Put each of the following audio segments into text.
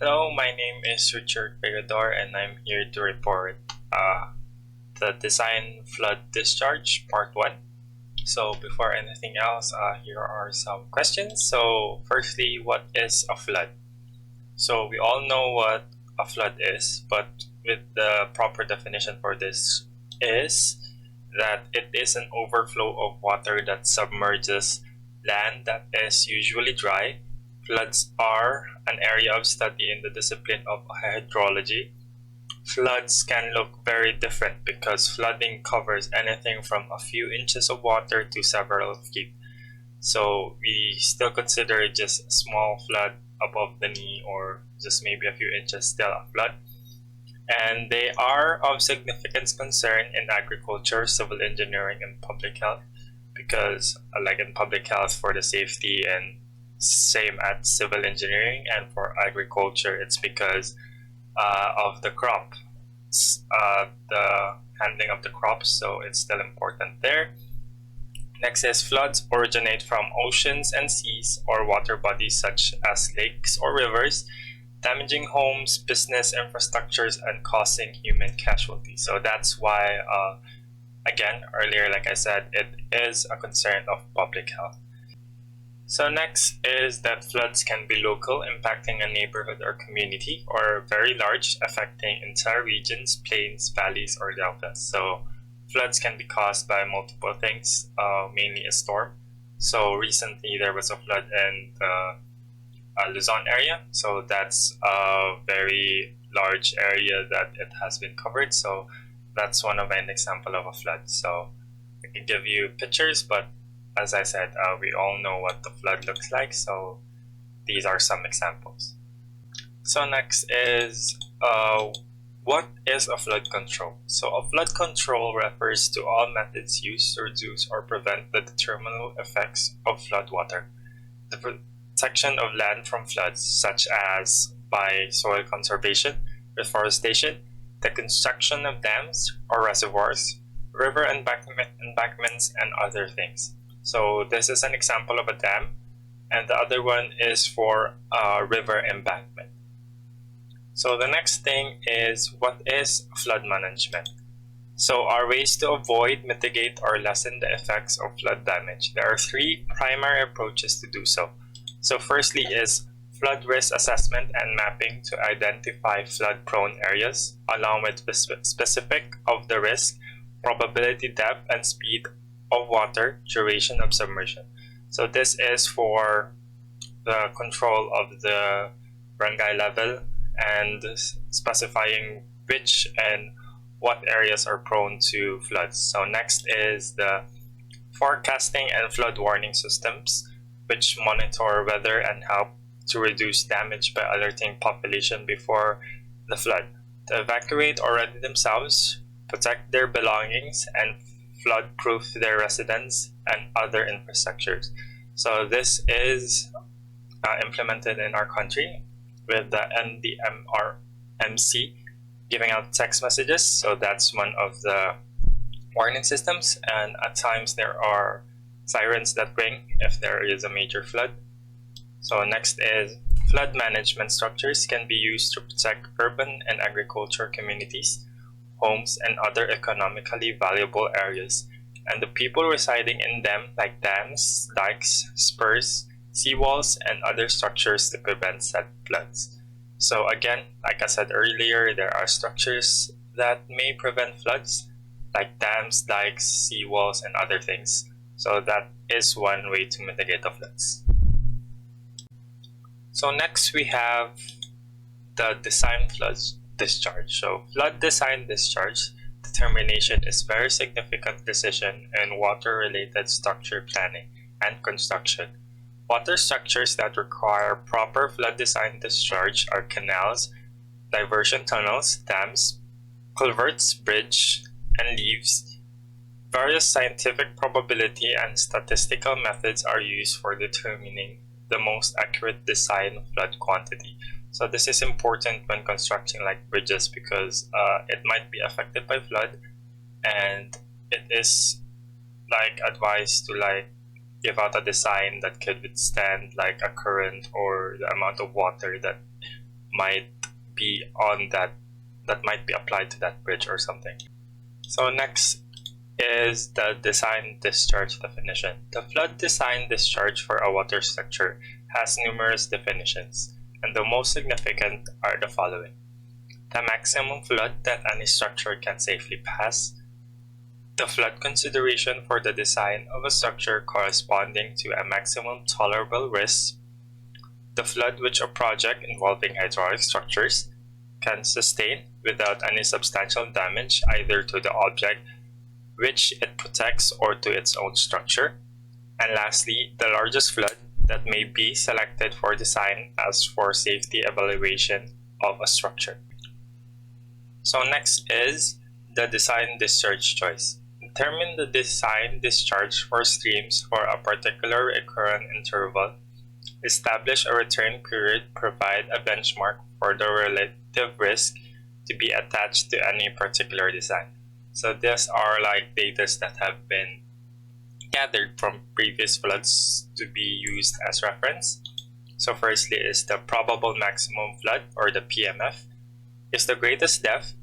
Hello, my name is Richard Pegador and I'm here to report the design flood discharge part 1. So before anything else, here are some questions. So firstly, what is a flood? So we all know what a flood is, but with the proper definition for this is that it is an overflow of water that submerges land that is usually dry. Floods are an area of study in the discipline of hydrology. Floods can look very different because flooding covers anything from a few inches of water to several feet. So we still consider it just a small flood above the knee or just maybe a few inches still a flood. And they are of significant concern in agriculture, civil engineering, and public health because, like in public health, for the safety, and same at civil engineering, and for agriculture, it's because of the crop, the handling of the crops, so it's still important there. Next is floods originate from oceans and seas or water bodies such as lakes or rivers, damaging homes, business infrastructures, and causing human casualties. So that's why, again, earlier, like I said, it is a concern of public health. So next is that floods can be local, impacting a neighborhood or community, or very large, affecting entire regions, plains, valleys, or deltas. So floods can be caused by multiple things, mainly a storm. So recently there was a flood in the Luzon area. So that's a very large area that it has been covered. So that's one of an example of a flood. So I can give you pictures, but as I said, we all know what the flood looks like. So these are some examples. So next is what is a flood control? So a flood control refers to all methods used to reduce or prevent the detrimental effects of flood water. The protection of land from floods, such as by soil conservation, reforestation, the construction of dams or reservoirs, river embankments, and other things. So this is an example of a dam, and the other one is for a river embankment. So the next thing is, what is flood management? So are ways to avoid, mitigate, or lessen the effects of flood damage. There are three primary approaches to do so. So firstly is flood risk assessment and mapping to identify flood-prone areas, along with specific of the risk, probability, depth, and speed of water, duration of submersion. So this is for the control of the barangay level and specifying which and what areas are prone to floods. So next is the forecasting and flood warning systems, which monitor weather and help to reduce damage by alerting population before the flood, to evacuate or ready themselves, protect their belongings, and flood-proof their residents and other infrastructures. So this is implemented in our country with the NDMRMC giving out text messages. So that's one of the warning systems, and at times there are sirens that ring if there is a major flood. So next is flood management structures can be used to protect urban and agriculture communities, homes, and other economically valuable areas, and the people residing in them, like dams, dikes, spurs, seawalls, and other structures to prevent said floods. So again, like I said earlier, there are structures that may prevent floods, like dams, dikes, seawalls, and other things. So that is one way to mitigate the floods. So next we have the design flood discharge. So flood design discharge determination is very significant decision in water-related structure planning and construction. Water structures that require proper flood design discharge are canals, diversion tunnels, dams, culverts, bridge, and levees. Various scientific probability and statistical methods are used for determining the most accurate design flood quantity. So this is important when constructing like bridges because it might be affected by flood, and it is like advised to like give out a design that could withstand like a current or the amount of water that might be on that might be applied to that bridge or something. So next is the design discharge definition. The flood design discharge for a water structure has numerous definitions, and the most significant are the following: the maximum flood that any structure can safely pass, the flood consideration for the design of a structure corresponding to a maximum tolerable risk, the flood which a project involving hydraulic structures can sustain without any substantial damage either to the object which it protects or to its own structure, and lastly, the largest flood that may be selected for design as for safety evaluation of a structure. So next is the design discharge choice. Determine the design discharge for streams for a particular recurrent interval. Establish a return period. Provide a benchmark for the relative risk to be attached to any particular design. So these are like data that have been gathered from previous floods to be used as reference. So firstly is the probable maximum flood, or the PMF, is the greatest depth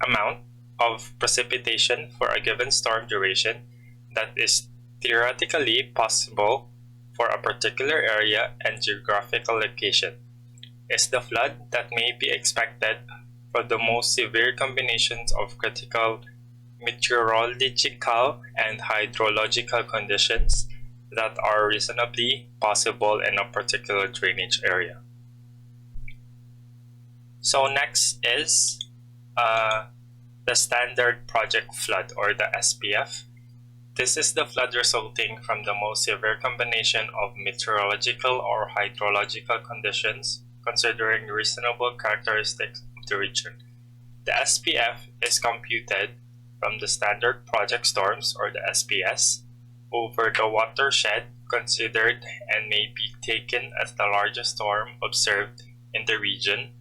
amount of precipitation for a given storm duration that is theoretically possible for a particular area and geographical location. Is the flood that may be expected for the most severe combinations of critical meteorological and hydrological conditions that are reasonably possible in a particular drainage area. So next is the standard project flood, or the SPF. This is the flood resulting from the most severe combination of meteorological or hydrological conditions considering reasonable characteristics of the region. The SPF is computed from the standard project storms, or the SPS, over the watershed considered and may be taken as the largest storm observed in the region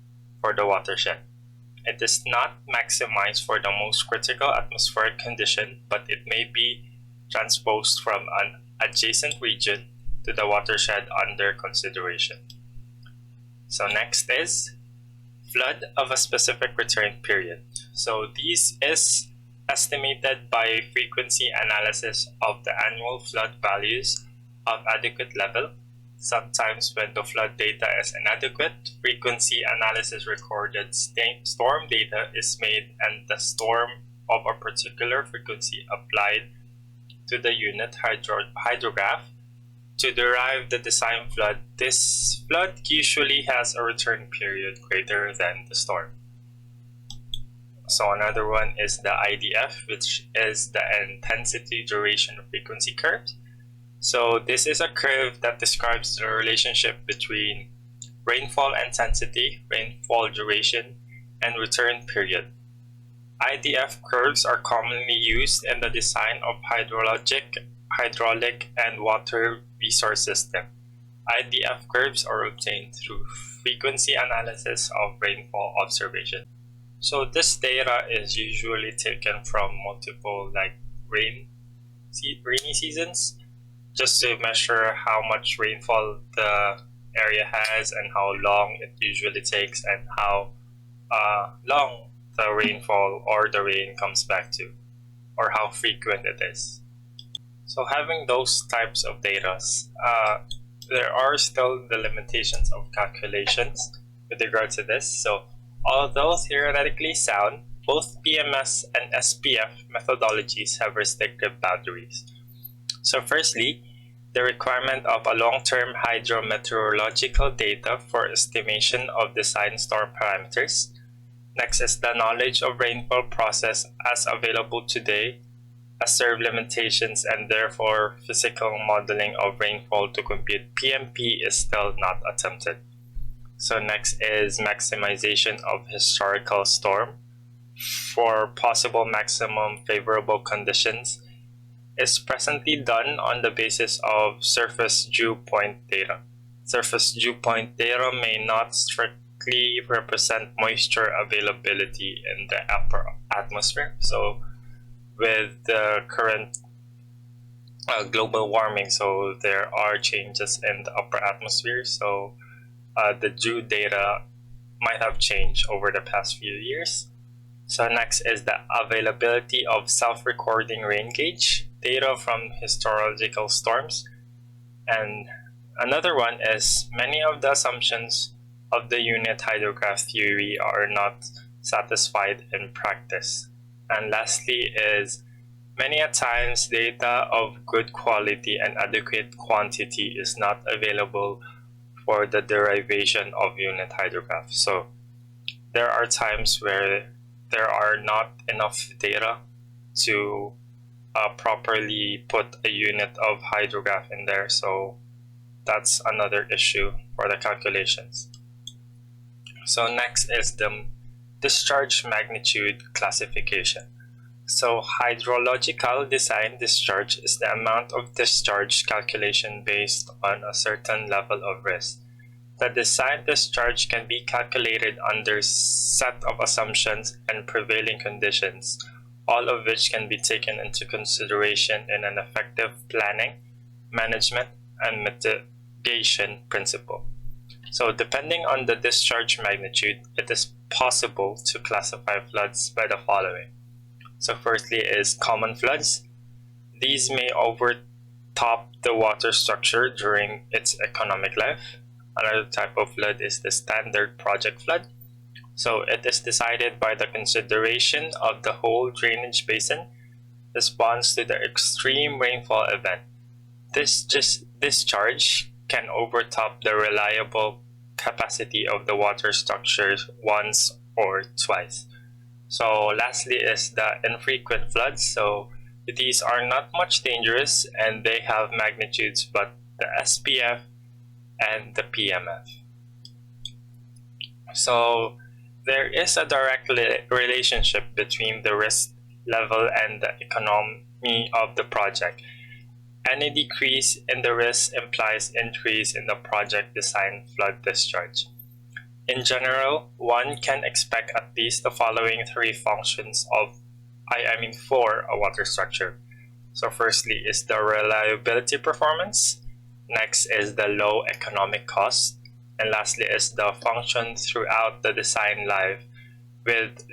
for the watershed. It is not maximized for the most critical atmospheric condition, but it may be transposed from an adjacent region to the watershed under consideration. So next is flood of a specific return period. So this is estimated by frequency analysis of the annual flood values of adequate level. Sometimes when the flood data is inadequate, frequency analysis recorded storm data is made and the storm of a particular frequency applied to the unit hydrograph to derive the design flood. This flood usually has a return period greater than the storm. So another one is the IDF, which is the intensity duration frequency curve. So this is a curve that describes the relationship between rainfall intensity, rainfall duration, and return period. IDF curves are commonly used in the design of hydraulic, and water resource system. IDF curves are obtained through frequency analysis of rainfall observation. So this data is usually taken from multiple rainy seasons, just to measure how much rainfall the area has and how long it usually takes and how long the rainfall or the rain comes back to, or how frequent it is. So having those types of data, there are still the limitations of calculations with regard to this. So although theoretically sound, both PMS and SPF methodologies have restrictive boundaries. So firstly, the requirement of a long-term hydrometeorological data for estimation of design storm parameters. Next is the knowledge of rainfall process as available today has served limitations, and therefore physical modeling of rainfall to compute PMP is still not attempted. So next is maximization of historical storm for possible maximum favorable conditions is presently done on the basis of surface dew point data. Surface dew point data may not strictly represent moisture availability in the upper atmosphere. So with the current global warming, so there are changes in the upper atmosphere. So the dew data might have changed over the past few years. So next is the availability of self-recording rain gauge data from historical storms. And another one is many of the assumptions of the unit hydrograph theory are not satisfied in practice. And lastly is many a times data of good quality and adequate quantity is not available for the derivation of unit hydrograph. So there are times where there are not enough data to properly put a unit of hydrograph in there. So that's another issue for the calculations. So next is the discharge magnitude classification. So hydrological design discharge is the amount of discharge calculation based on a certain level of risk. The design discharge can be calculated under set of assumptions and prevailing conditions, all of which can be taken into consideration in an effective planning, management, and mitigation principle. So depending on the discharge magnitude, it is possible to classify floods by the following. So firstly is common floods. These may overtop the water structure during its economic life. Another type of flood is the standard project flood. So it is decided by the consideration of the whole drainage basin response to the extreme rainfall event. This discharge can overtop the reliable capacity of the water structures once or twice. So lastly is the infrequent floods. So these are not much dangerous and they have magnitudes but the SPF and the PMF. So there is a direct relationship between the risk level and the economy of the project. Any decrease in the risk implies increase in the project design flood discharge. In general, one can expect at least the following three functions for a water structure. So firstly is the reliability performance, next is the low economic cost, and lastly is the function throughout the design life with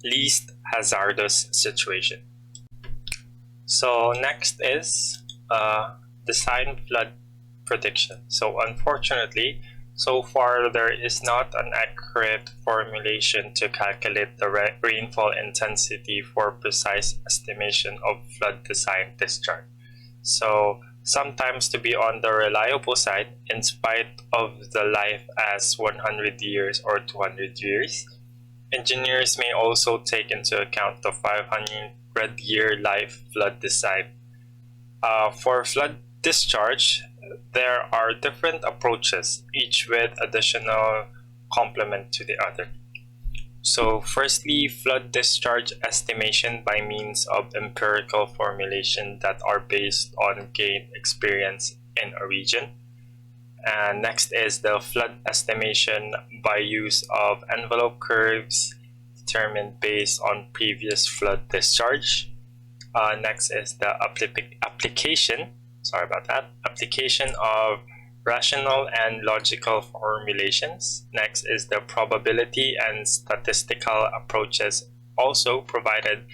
least hazardous situation. So next is design flood prediction. So unfortunately, so far there is not an accurate formulation to calculate the rainfall intensity for precise estimation of flood design discharge. So sometimes to be on the reliable side, in spite of the life as 100 years or 200 years, engineers may also take into account the 500-year life flood design. For flood discharge, there are different approaches, each with additional complement to the other. So firstly, flood discharge estimation by means of empirical formulation that are based on gained experience in a region. And next is the flood estimation by use of envelope curves determined based on previous flood discharge. Next is the application of rational and logical formulations. Next is the probability and statistical approaches, also provided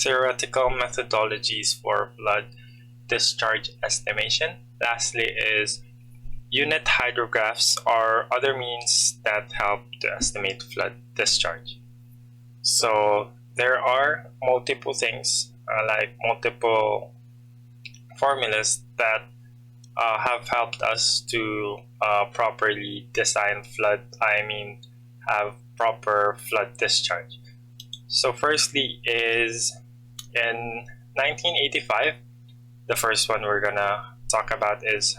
theoretical methodologies for flood discharge estimation. Lastly is unit hydrographs or other means that help to estimate flood discharge. So there are multiple things, multiple formulas that have helped us to properly design have proper flood discharge. So firstly is in 1985, the first one we're gonna talk about is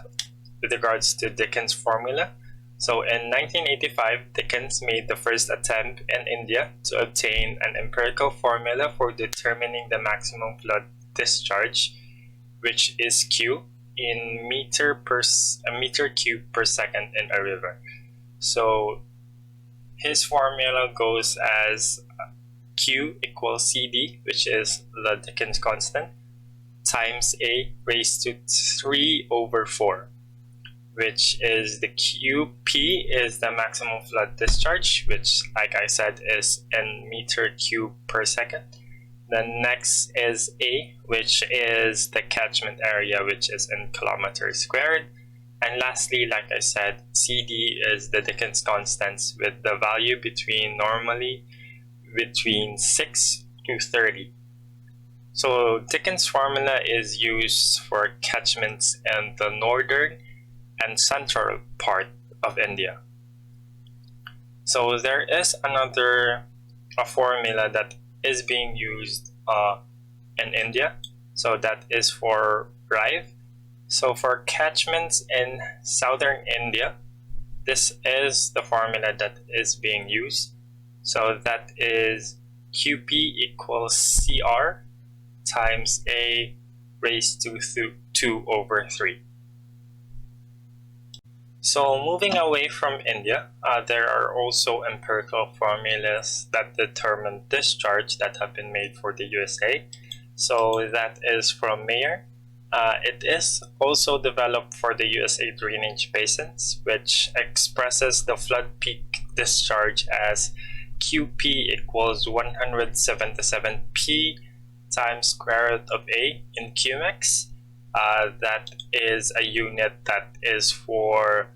with regards to Dickens' formula. So in 1985, Dickens made the first attempt in India to obtain an empirical formula for determining the maximum flood discharge, which is Q in meter cube per second in a river. So his formula goes as Q equals CD, which is the Dickens constant, times A raised to 3/4. which is the QP is the maximum flood discharge, which, like I said, is in meter cube per second. Then next is A, which is the catchment area, which is in kilometers squared. And lastly, like I said, CD is the Dickens constants with the value normally between 6 to 30. So Dickens formula is used for catchments in the northern and central part of India. So there is another formula that is being used in India. So that is for Rive. So for catchments in southern India, this is the formula that is being used. So that is QP equals CR times A raised to 2 over 3. So moving away from India, there are also empirical formulas that determine discharge that have been made for the USA. So that is from Mayer. It is also developed for the USA drainage basins, which expresses the flood peak discharge as QP equals 177 P times square root of A in QMX. That is a unit that is for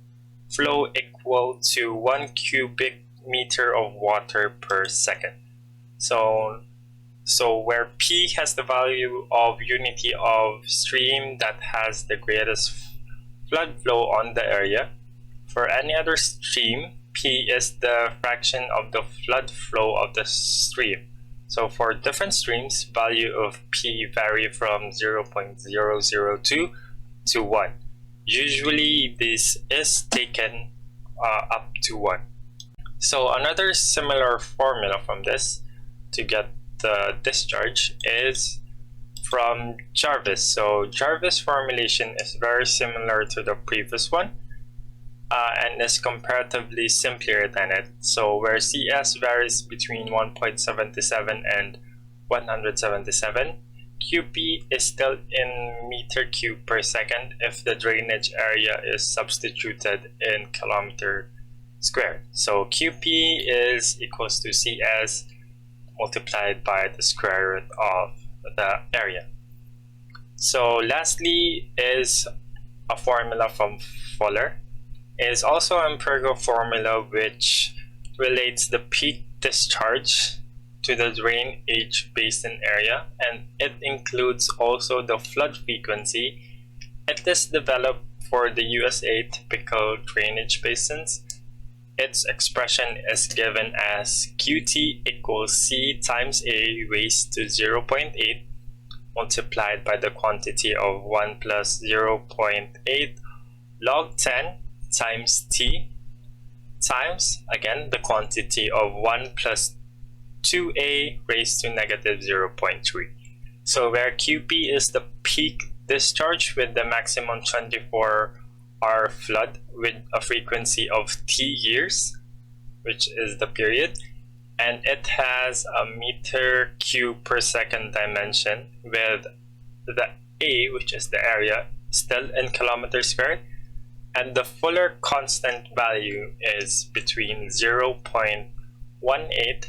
flow equal to 1 cubic meter of water per second. So where P has the value of unity of stream that has the greatest flood flow on the area, for any other stream, P is the fraction of the flood flow of the stream. So for different streams, value of P vary from 0.002 to 1. Usually this is taken up to 1. So another similar formula from this to get the discharge is from Jarvis. So Jarvis formulation is very similar to the previous one and is comparatively simpler than it. So where CS varies between 1.77 and 177, QP is still in meter cube per second if the drainage area is substituted in kilometer squared. So QP is equals to CS multiplied by the square root of the area. So lastly is a formula from Fuller. It is also an empirical formula which relates the peak discharge to the drainage basin area, and it includes also the flood frequency. It is developed for the USA typical drainage basins. Its expression is given as QT equals C times A raised to 0.8 multiplied by the quantity of 1 plus 0.8 log 10 times T times, again, the quantity of 1 plus 2A raised to negative 0.3. So where QP is the peak discharge with the maximum 24-hour flood with a frequency of T years, which is the period, and it has a meter cube per second dimension with the A, which is the area, still in kilometers squared, and the Fuller constant value is between 0.18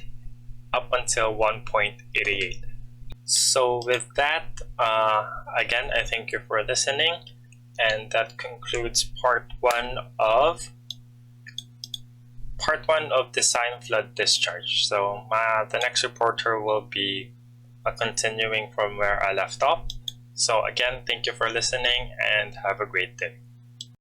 up until 1.88. So with that, again, I thank you for listening, and that concludes part one of design flood discharge. So the next reporter will be continuing from where I left off. So again, thank you for listening and have a great day.